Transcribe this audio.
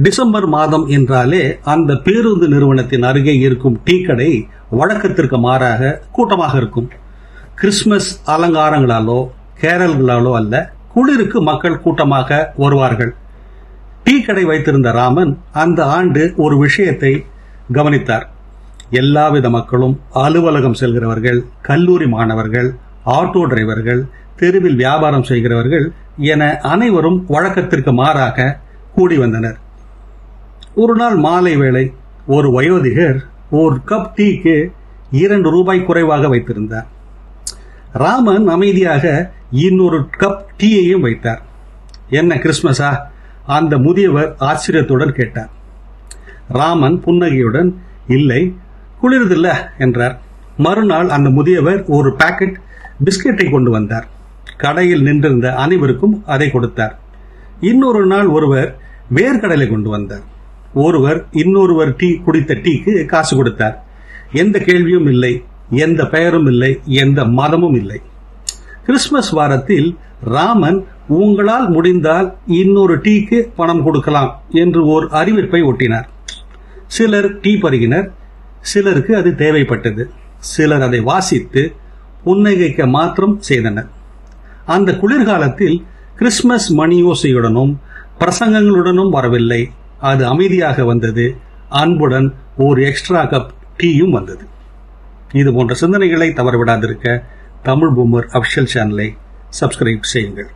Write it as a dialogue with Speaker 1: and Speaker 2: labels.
Speaker 1: December மாதம் என்றாலே அந்த பேருந்து நிறுவனத்தின் அருகே இருக்கும் டீ கடை வழக்கத்திற்கு மாறாக கூட்டமாக இருக்கும். கிறிஸ்துமஸ் அலங்காரங்களாலோ கேரல்களாலோ அல்ல, குளிருக்கு மக்கள் கூட்டமாக வருவார்கள். டீ கடை வைத்திருந்த ராமன் அந்த ஆண்டு ஒரு விஷயத்தை கவனித்தார். எல்லாவித மக்களும், அலுவலகம் செல்கிறவர்கள், கல்லூரி மாணவர்கள், ஆட்டோ டிரைவர்கள், தெருவில் வியாபாரம் செய்கிறவர்கள் என அனைவரும் வழக்கத்திற்கு மாறாக கூடி வந்தனர். ஒரு நாள் மாலை வேளை ஒரு வயோதிகர் ஒரு கப் டீக்கு 2 ரூபாய் குறைவாக வைத்திருந்தார். ராமன் அமைதியாக இன்னொரு கப் டீயையும் வைத்தார். என்ன கிறிஸ்துமஸா? அந்த முதியவர் ஆச்சரியத்துடன் கேட்டார். ராமன் புன்னகையுடன், இல்லை, குளிர்தில்ல என்றார். மறுநாள் அந்த முதியவர் ஒரு பாக்கெட் பிஸ்கெட்டை கொண்டு வந்தார். கடையில் நின்றிருந்த அனைவருக்கும் அதை கொடுத்தார். இன்னொரு நாள் ஒருவர் வேர்க்கடலை கொண்டு வந்தார். ஒருவர் இன்னொருவர் டீ குடித்த டீக்கு காசு கொடுத்தார். எந்த கேள்வியும் இல்லை, எந்த பெயரும் இல்லை, எந்த மதமும் இல்லை. கிறிஸ்துமஸ் வாரத்தில் ராமன் உங்களால் முடிந்தால் இன்னொரு டீக்கு பணம் கொடுக்கலாம் என்று ஓர் அறிவிப்பை ஒட்டினார். சிலர் டீ பருகினர், சிலருக்கு அது தேவைப்பட்டது. சிலர் அதை வாசித்து புன்னகைக்க மாத்திரம் செய்தனர். அந்த குளிர்காலத்தில் கிறிஸ்துமஸ் மணியோசையுடனும் பிரசங்கங்களுடனும் வரவில்லை. அது அமைதியாக வந்தது. அன்புடன் ஒரு எக்ஸ்ட்ரா கப் டீயும் வந்தது. இது போன்ற சிந்தனைகளை தவறவிடாதிருக்க தமிழ் பூமர் அபிஷியல் சேனலை சப்ஸ்கிரைப் செய்யுங்கள்.